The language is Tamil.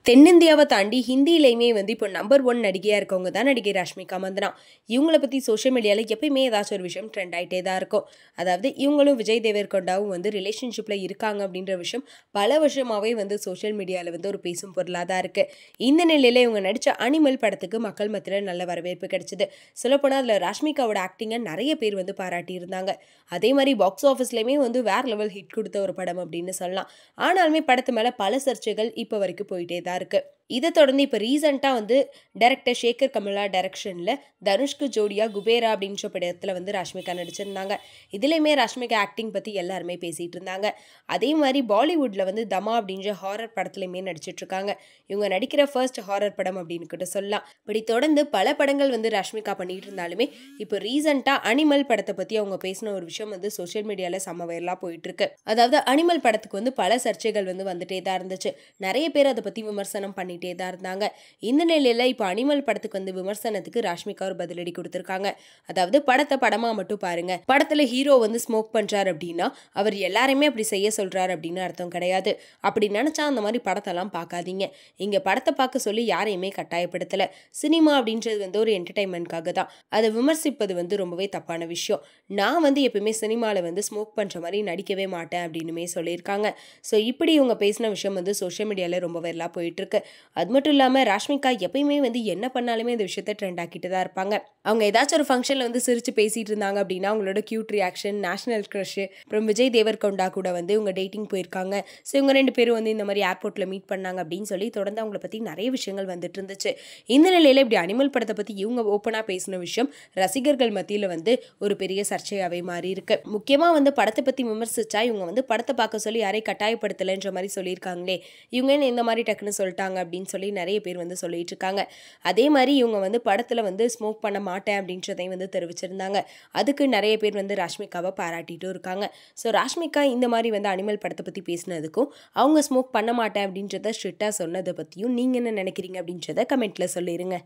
தென்னிந்தியாவை தாண்டி ஹிந்தியிலையுமே வந்து இப்போ நம்பர் 1 நடிகையாக இருக்கவங்க தான் நடிகை ராஷ்மிகா மந்தனா. இவங்கள பற்றி சோஷியல் மீடியாவில் எப்பயுமே ஏதாச்சும் ஒரு விஷயம் ட்ரெண்ட் ஆகிட்டே தான் இருக்கும். அதாவது இவங்களும் விஜய் தேவர்கொண்டாவும் வந்து ரிலேஷன்ஷிப்பில் இருக்காங்க அப்படின்ற விஷயம் பல வருஷமாகவே வந்து சோஷியல் மீடியாவில் வந்து ஒரு பேசும் பொருளாக தான் இருக்குது. இந்த நிலையில் இவங்க நடித்த அனிமல் படத்துக்கு மக்கள் மத்தியில் நல்ல வரவேற்பு கிடைச்சிது. சொல்லப்போனால் அதில் ராஷ்மிகாவோட ஆக்டிங்கை நிறைய பேர் வந்து பாராட்டியிருந்தாங்க. அதே மாதிரி பாக்ஸ் ஆஃபீஸ்லையுமே வந்து வேற லெவல் ஹிட் கொடுத்த ஒரு படம் அப்படின்னு சொல்லலாம். ஆனாலுமே படத்து மேலே பல சர்ச்சைகள் இப்போ வரைக்கும் போயிட்டே தான் இருக்கு. இதை தொடர்ந்து இப்போ ரீசெண்டாக வந்து டைரக்டர் சேகர் கமலா டைரக்ஷனில் தனுஷ்க்கு ஜோடியா குபேரா அப்படின்ற படத்தில் வந்து ராஷ்மிகா நடிச்சிருந்தாங்க. இதுலேயுமே ராஷ்மிகா ஆக்டிங் பற்றி எல்லாருமே பேசிகிட்டு இருந்தாங்க. அதே மாதிரி பாலிவுட்டில் வந்து தமா அப்படின்ற ஹாரர் படத்துலையுமே நடிச்சிட்ருக்காங்க. இவங்க நடிக்கிற ஃபர்ஸ்ட் ஹாரர் படம் அப்படின்னு கிட்ட சொல்லலாம். இப்படி தொடர்ந்து பல படங்கள் வந்து ராஷ்மிகா பண்ணிட்டு இருந்தாலுமே இப்போ ரீசெண்டாக அனிமல் படத்தை பற்றி அவங்க பேசின ஒரு விஷயம் வந்து சோஷியல் மீடியாவில் செம்ம வைரலாக போயிட்டுருக்கு. அதாவது அனிமல் படத்துக்கு வந்து பல சர்ச்சைகள் வந்து வந்துட்டே தான் இருந்துச்சு. நிறைய பேர் அதை பற்றி விமர்சனம் பண்ணிட்டே தான் இருந்தாங்க. இந்த நிலையில் இப்போ அனிமல் படத்துக்கு வந்து விமர்சனத்துக்கு ராஷ்மிகா ஒரு பதிலடி கொடுத்துருக்காங்க. அதாவது படத்தை படமா மட்டும் பாருங்க, படத்துல ஹீரோ வந்து ஸ்மோக் பண்றாரு அப்படின்னா அவர் எல்லாரையுமே அப்படி செய்ய சொல்றாரு அப்படின்னு அர்த்தம் கிடையாது. அப்படி நினைச்சா அந்த மாதிரி படத்தெல்லாம் பார்க்காதீங்க. இங்க படத்தை பார்க்க சொல்லி யாரையுமே கட்டாயப்படுத்தல. சினிமா அப்படின்றது வந்து ஒரு என்டர்டைன்மெண்ட்காக தான். அதை விமர்சிப்பது வந்து ரொம்பவே தப்பான விஷயம். நான் வந்து எப்பவுமே சினிமாவில் வந்து ஸ்மோக் பண்ற மாதிரி நடிக்கவே மாட்டேன் அப்படின்னுமே சொல்லியிருக்காங்க. ஸோ இப்படி இவங்க பேசின விஷயம் வந்து சோஷியல் மீடியாவில் ரொம்ப வைரலாக போயிட்டு இருக்கு. அது மட்டும் இல்லாமல் ராஷ்மிகா எப்பயுமே வந்து என்ன பண்ணாலுமே இந்த விஷயத்தை ட்ரெண்ட் ஆக்கிட்டு தான் இருப்பாங்க. அவங்க ஏதாச்சும் ஒரு ஃபங்க்ஷனில் வந்து சிரிச்சு பேசிட்டு இருந்தாங்க அப்படின்னா அவங்களோட கியூட் ரியாக்ஷன், நேஷனல் க்ரஷ், அப்புறம் விஜய் தேவர்கொண்டா கூட வந்து இவங்க டேட்டிங் போயிருக்காங்க. ஸோ இவங்க 2 பேரும் வந்து இந்த மாதிரி ஏர்போர்ட்டில் மீட் பண்ணாங்க அப்படின்னு சொல்லி தொடர்ந்து அவங்கள பற்றி நிறைய விஷயங்கள் வந்துட்டு இருந்துச்சு. இந்த நிலையில் இப்படி அனிமல் படத்தை பற்றி இவங்க ஓப்பனாக பேசின விஷயம் ரசிகர்கள் மத்தியில் வந்து ஒரு பெரிய சர்ச்சையாகவே மாறி இருக்கு. முக்கியமாக வந்து படத்தை பற்றி விமர்சிச்சா இவங்க வந்து படத்தை பார்க்க சொல்லி யாரையும் கட்டாயப்படுத்தலைன்ற மாதிரி சொல்லியிருக்காங்களே, இவங்க என்ன இந்த மாதிரி டக்குன்னு சொல்லிட்டாங்க அப்படின்னு சொல்லி நிறைய பேர் வந்து சொல்லிட்டு இருக்காங்க. அதே மாதிரி இவங்க வந்து படத்தில் வந்து ஸ்மோக் பண்ண மாட்டேன் அப்படின்றதையும் வந்து தெரிவிச்சிருந்தாங்க. அதுக்கு நிறைய பேர் வந்து ராஷ்மிகாவை பாராட்டிட்டும் இருக்காங்க. ஸோ ராஷ்மிகா இந்த மாதிரி வந்து அனிமல் படத்தை பற்றி பேசினதுக்கும் அவங்க ஸ்மோக் பண்ண மாட்டேன் அப்படின்றத ஸ்ட்ரிக்டாக சொன்னதை பற்றியும் நீங்கள் என்ன நினைக்கிறீங்க அப்படின்றத கமெண்ட்டில் சொல்லிடுங்க.